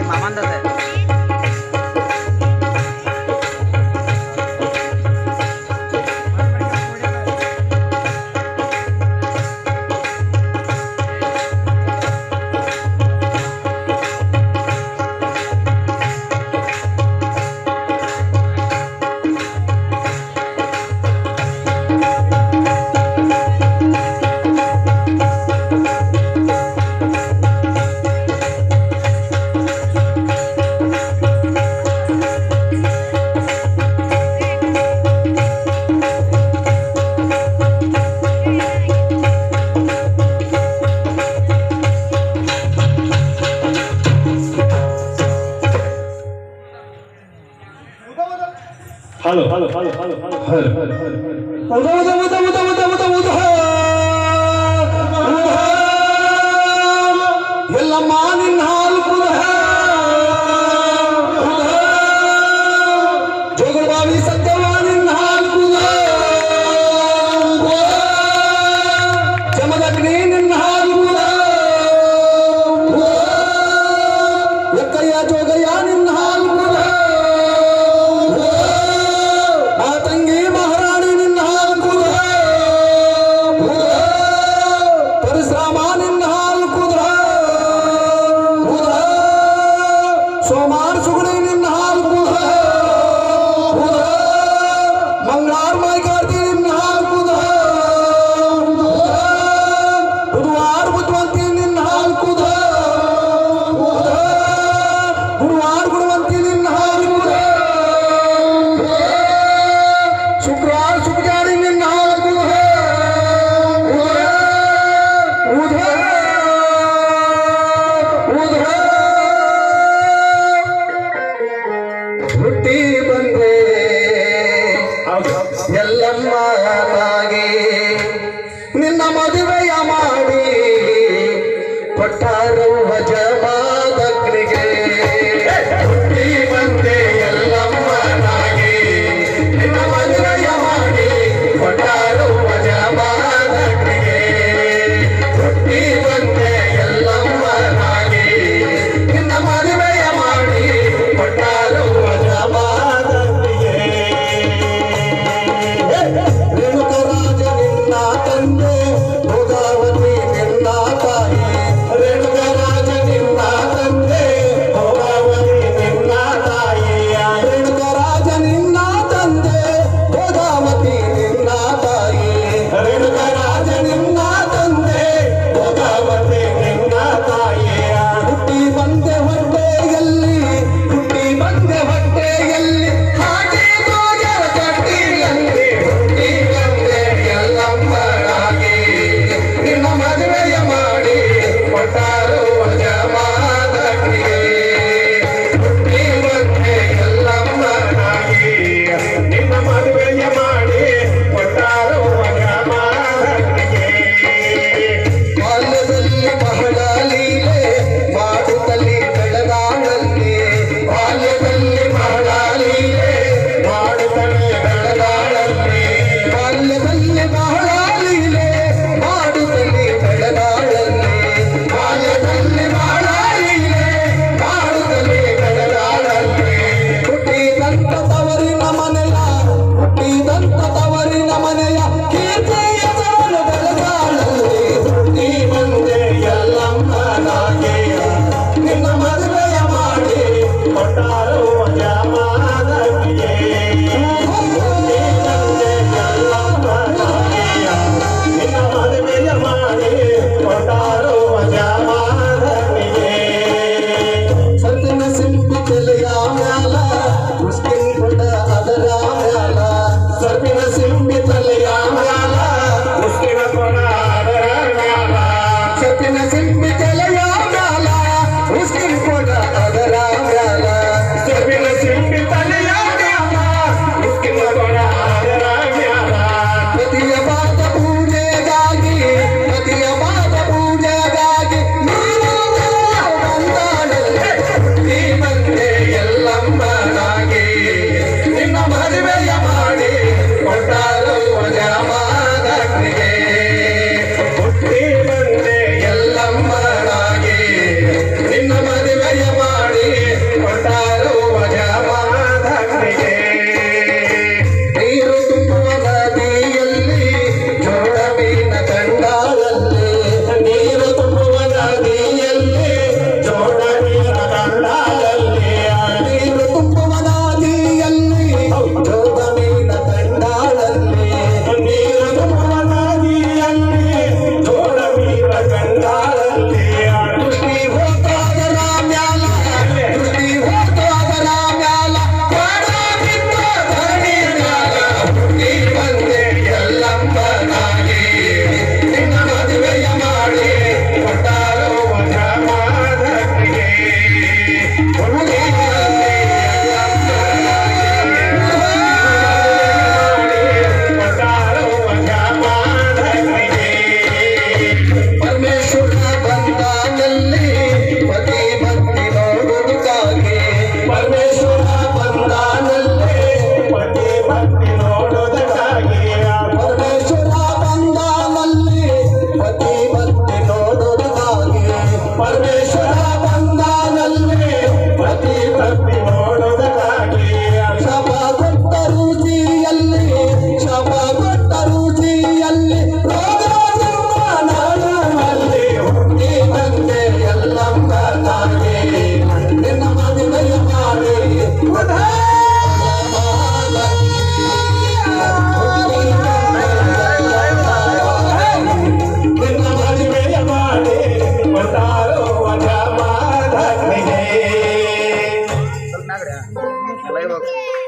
ಮಾಮಂದದ hello hello hello hello hello Yellamma ನಿನ್ನ ಹಾಲು ಕುದ ಜೋಗಬಾವಿ ಸತ್ಯವ ನಿನ್ನ ಹಾಲು ಕುದ ಜಮದಗ್ನಿ ನಿನ್ನ ಹಾಲು ಕುದ ಎಕ್ಕಯ್ಯ ಜೋಗಯ್ಯ ನಿನ್ನ ಹಾಲು ಕುದ ತಂಗಿ ಮಹಾರಾಣಿ ನಿನ್ನ ಹಾಲು ಕುದ ಪರಿಶ್ರಮ ನಿನ್ನ ಹಾಲು ಕುದ ಸೋಮಾರ್ ಸುಗುಣಿ ನಿನ್ನ ಹಾಲು ಕುದ ಮಂಗಳಾರ್ ಮೈಗಾರ್ತಿ ನಿನ್ನ ಹಾಲು ಕುದ ಬುಧವಾರ ಬುದ್ಧವಂತಿ ನಿನ್ನ ಹಾಲು ಕುದ ಗುರುವಾರ ಗುಣವಂತಿ ನಿನ್ನ ಹಾಲು ಕುದ ಶುಕ್ರವಾರ ಶುಕ್ರಾರಿ ನಿನ್ನ ಹಾಲು ಕುದ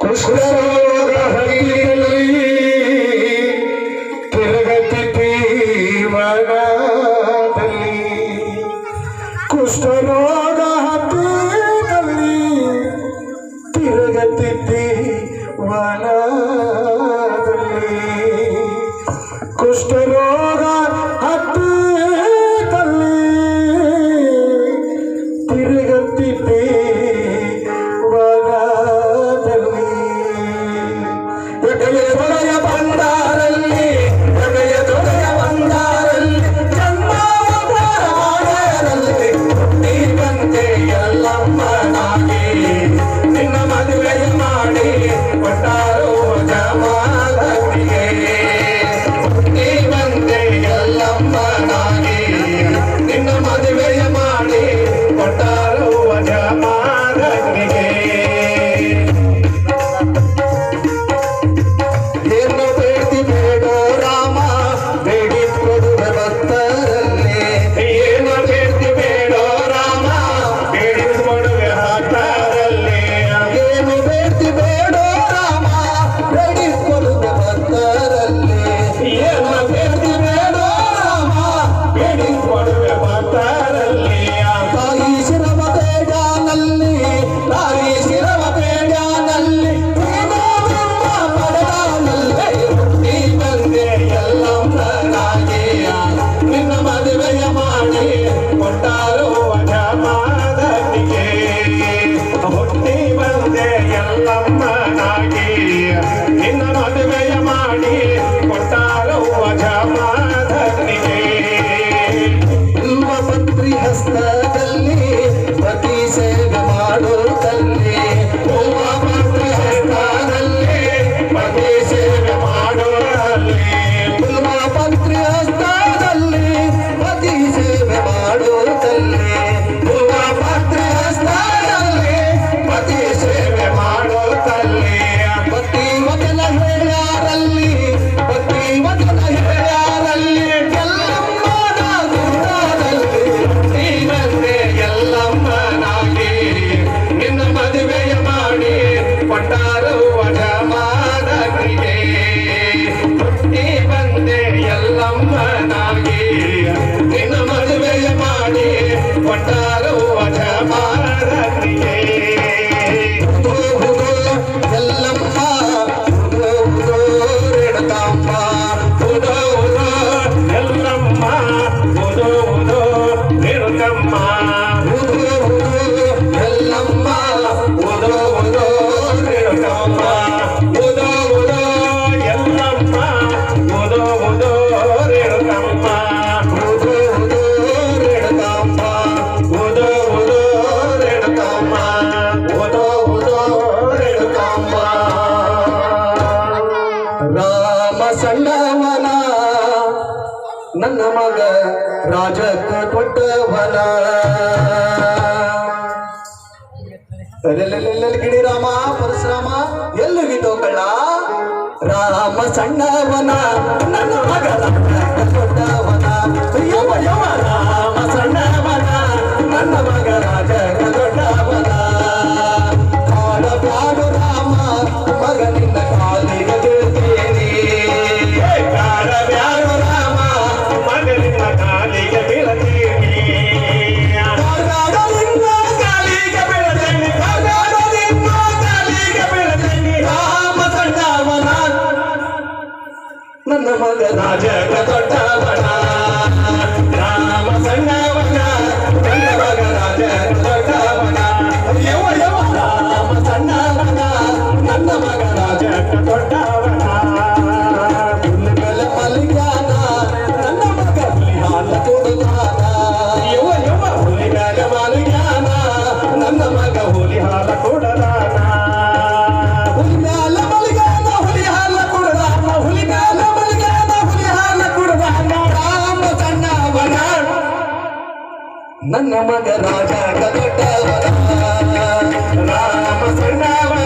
ಕುಷ್ಠರೋಗ ಹಳ್ಳಿಯಲ್ಲಿ ತಿರುಗತಿ ವನದಲ್ಲಿ ಕುಷ್ಠರೋಗ ಹತ್ತಿದಲ್ಲಿ ತಿರುಗತಿ ವನದಲ್ಲಿ ಕುಷ್ಠರೋಗ ಹತ್ತಿದಲ್ಲಿ ತಿರುಗತಿ ನನ್ನ ಮಗ ರಾಜಕ ಕೊಟ್ಟವನ ಗಿಡಿ ರಾಮ ಪರಶುರಾಮ ಎಲ್ಲುಗಿದೋ ಕಳ್ಳ ರಾಮ ಸಣ್ಣವನ ನನ್ನ ಮಗ ರಾಜಕ ಕೊಟ್ಟವನ ಯವ ಯವ ರಾಮ ಸಣ್ಣವನ ನನ್ನ ಮಗ ರಾಜಕ ಕೊಟ್ಟವನ ಕಾಡಬ್ಯಾಡು ರಾಮ ಮಗ ನಿನ್ನ ಕಾಲಿಗೆ ಬೀಳ್ತೀನಿ ಕಾಡಬ್ಯಾಡು ರಾಮ ಮಗ ನಿನ್ನ ಕಾಲಿಗೆ ಬೀಳ್ತೀನಿ ನನ್ನ ಮಗ ರಾಜಕ ದೊಡ್ಡವನ ರಾಮ ಸಣ್ಣವನ ನನ್ನ ಮಗ ರಾಜಕ ದೊಡ್ಡವನ ಯವ ಯವ ರಾಮ ಸಣ್ಣವನ ನನ್ನ ಮಗ ರಾಜಕ ದೊಡ್ಡವನ ಹುಲಿಗಳ ಮಲಿಗಾನ ನನ್ನ ಮಗ ಹುಲಿ ಹಾಲ ಕೊಡುತ್ತಾನ ಯವ ಯವ ಹುಲಿಗಳ ಮಲಿಗಾನ ನನ್ನ ಮಗ ಹುಲಿ ಹಾಲ ಕೊಡಲಾನ ಹುಲಿಗಳ ಮಲಿಗಾನ ಹುಲಿ ಹಾಲ ಕೊಡಲಾನ ಹುಲಿಗಳ ನನ್ನ ಮಗ ರಾಜಕ ದೊಡ್ಡವನ ರಾಮ ಸಣ್ಣವನ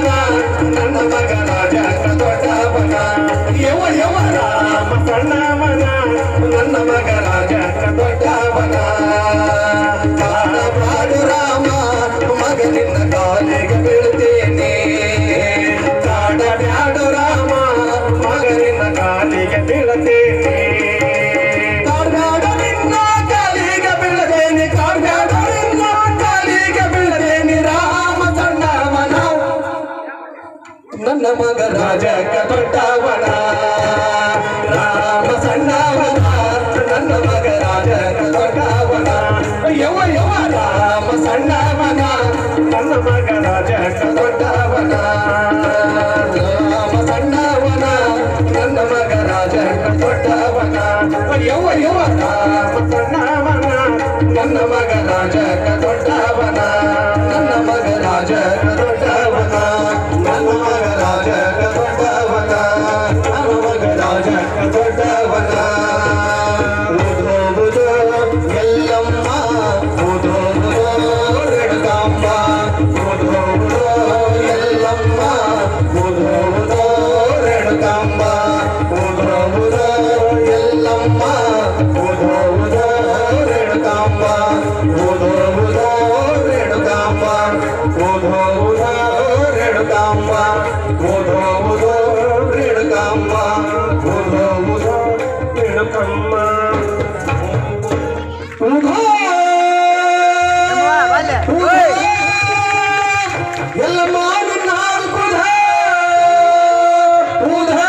ನನ್ನ ಮಗ ರಾಜಕ ದೊಡ್ಡವನ ರಾಮ ಸಣ್ಣವನ ನನ್ನ ಮಗ ರಾಜಕ ದೊಡ್ಡವನ ಯವ ಯವ ರಾಮ ಸಣ್ಣವನ ನನ್ನ ಮಗ ರಾಜಕ ದೊಡ್ಡವನ ರಾಮ ಸಣ್ಣವನ ನನ್ನ ಮಗ ರಾಜಕ ದೊಡ್ಡವನ ಯವ ಯವ ರಾಮ ಸಣ್ಣವನ ನನ್ನ ಮಗ ರಾಜಕ ದೊಡ್ಡವನ ನನ್ನ ಮಗ ರಾಜಕ ದೊಡ್ಡವನ ನನ್ನ ಮಗ ರಾಜಕ ದೊಡ್ಡವನ ನನ್ನ ಮಗ ರಾಜಕ ದೊಡ್ಡವನ ಬುಧೋ ಬುಧೋ ಎಲ್ಲಮ್ಮ ಬುಧೋ ಬುಧೋ ರೇಣುಕಾಂಬ ಬುಧೋ ಬುಧೋ ಎಲ್ಲಮ್ಮ ಬುಧೋ ಬುಧೋ ರೇಣುಕಾಂಬ ಬುಧೋ ಬುಧೋ ಎಲ್ಲಮ್ಮ ಬುಧೋ ಬುಧೋ ರೇಣುಕಾಂಬ ಬುಧೋ ಬುಧೋ ರೇಣುಕಾಂಬ ಬುಧೋ ಬುಧೋ ರೇಣುಕಾಂಬ ಬುಧೋ ಬುಧೋ ರೇಣುಕಾಂಬ ಬುಧೋ ಬುಧೋ ರೇಣುಕಾಂಬ ಬುಧೋ ಎಲ್ಲಮ್ಮ ನಿನ್ನ ಬುಧ ಬುಧ